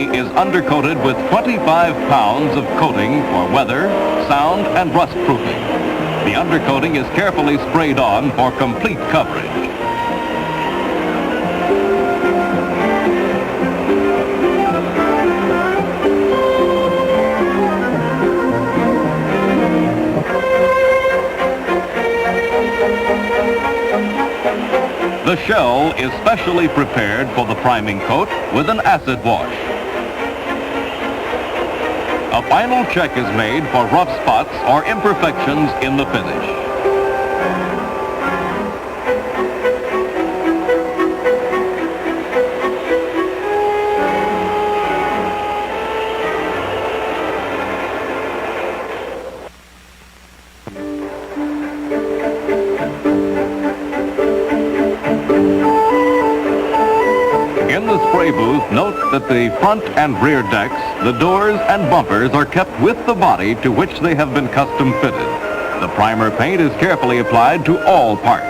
body is undercoated with 25 pounds of coating for weather, sound, and rust proofing. The undercoating is carefully sprayed on for complete coverage. The shell is specially prepared for the priming coat with an acid wash. A final check is made for rough spots or imperfections in the finish. In the spray booth, note that the front and rear decks, the doors and bumpers are kept with the body to which they have been custom fitted. The primer paint is carefully applied to all parts.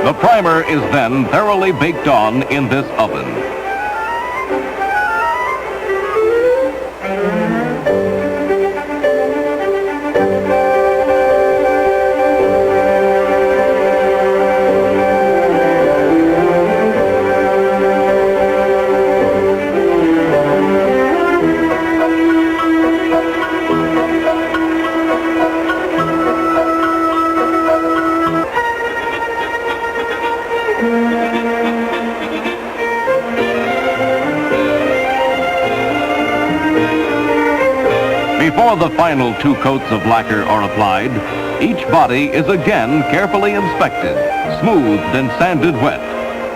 The primer is then thoroughly baked on in this oven. Before the final 2 coats of lacquer are applied, each body is again carefully inspected, smoothed and sanded wet.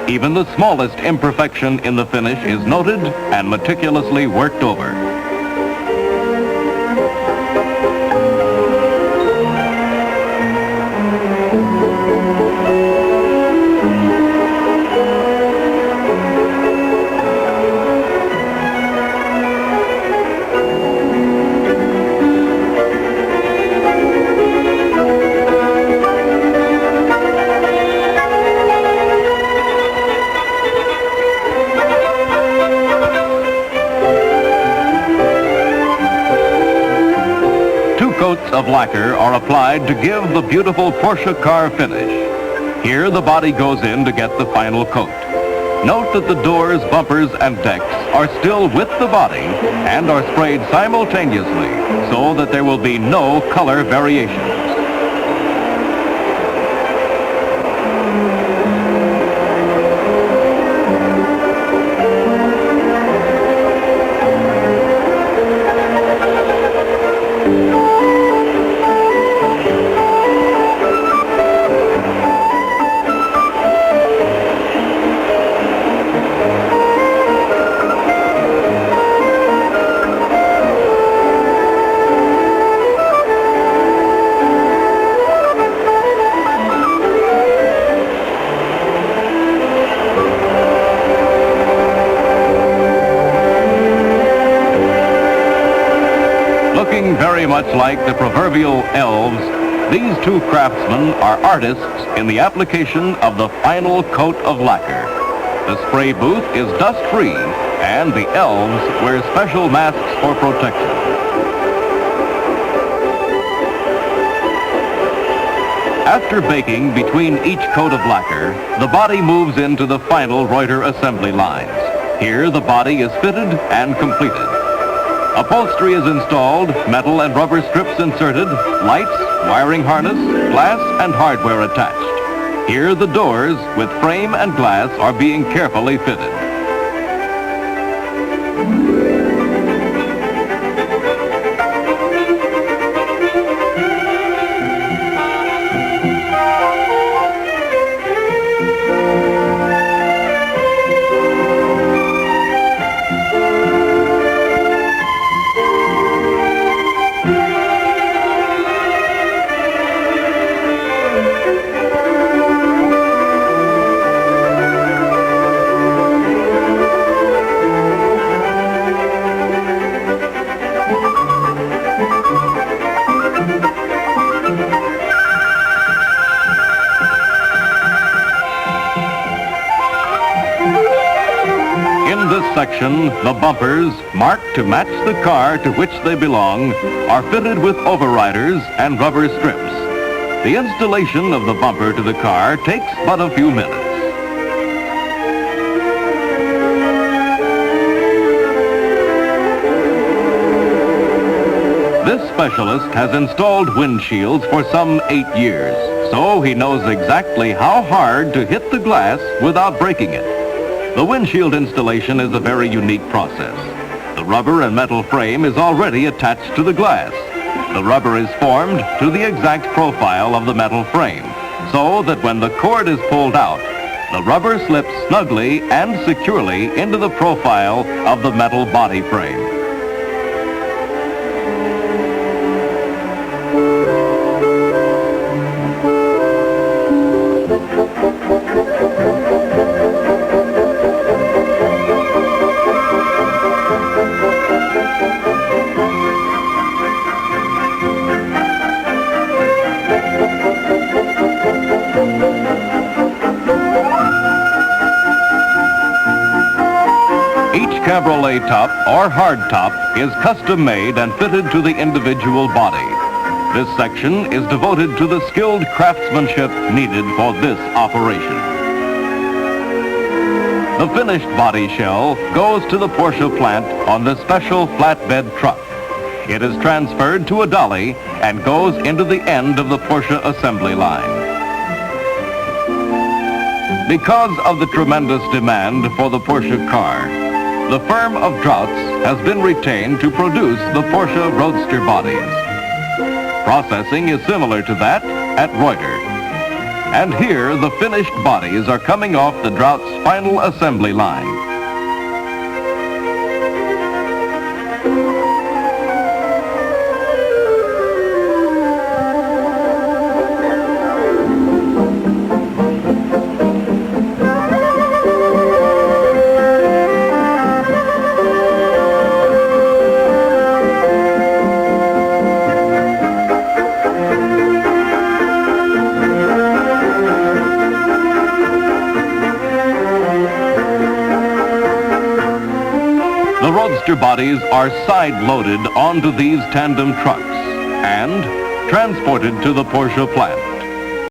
Even the smallest imperfection in the finish is noted and meticulously worked over. Coats of lacquer are applied to give the beautiful Porsche car finish. Here the body goes in to get the final coat. Note that the doors, bumpers, and decks are still with the body and are sprayed simultaneously so that there will be no color variations. Looking very much like the proverbial elves, these 2 craftsmen are artists in the application of the final coat of lacquer. The spray booth is dust-free, and the elves wear special masks for protection. After baking between each coat of lacquer, the body moves into the final Reuter assembly lines. Here the body is fitted and completed. Upholstery is installed, metal and rubber strips inserted, lights, wiring harness, glass and hardware attached. Here the doors with frame and glass are being carefully fitted. section, the bumpers, marked to match the car to which they belong, are fitted with overriders and rubber strips. The installation of the bumper to the car takes but a few minutes. This specialist has installed windshields for some 8 years, so he knows exactly how hard to hit the glass without breaking it. The windshield installation is a very unique process. The rubber and metal frame is already attached to the glass. The rubber is formed to the exact profile of the metal frame, so that when the cord is pulled out, the rubber slips snugly and securely into the profile of the metal body frame. Each cabriolet top or hard top is custom made and fitted to the individual body. This section is devoted to the skilled craftsmanship needed for this operation. The finished body shell goes to the Porsche plant on the special flatbed truck. It is transferred to a dolly and goes into the end of the Porsche assembly line. Because of the tremendous demand for the Porsche car, the firm of Draughts has been retained to produce the Porsche Roadster bodies. Processing is similar to that at Reuter. And here the finished bodies are coming off the Draughts' final assembly line. The Roadster bodies are side-loaded onto these tandem trucks and transported to the Porsche plant.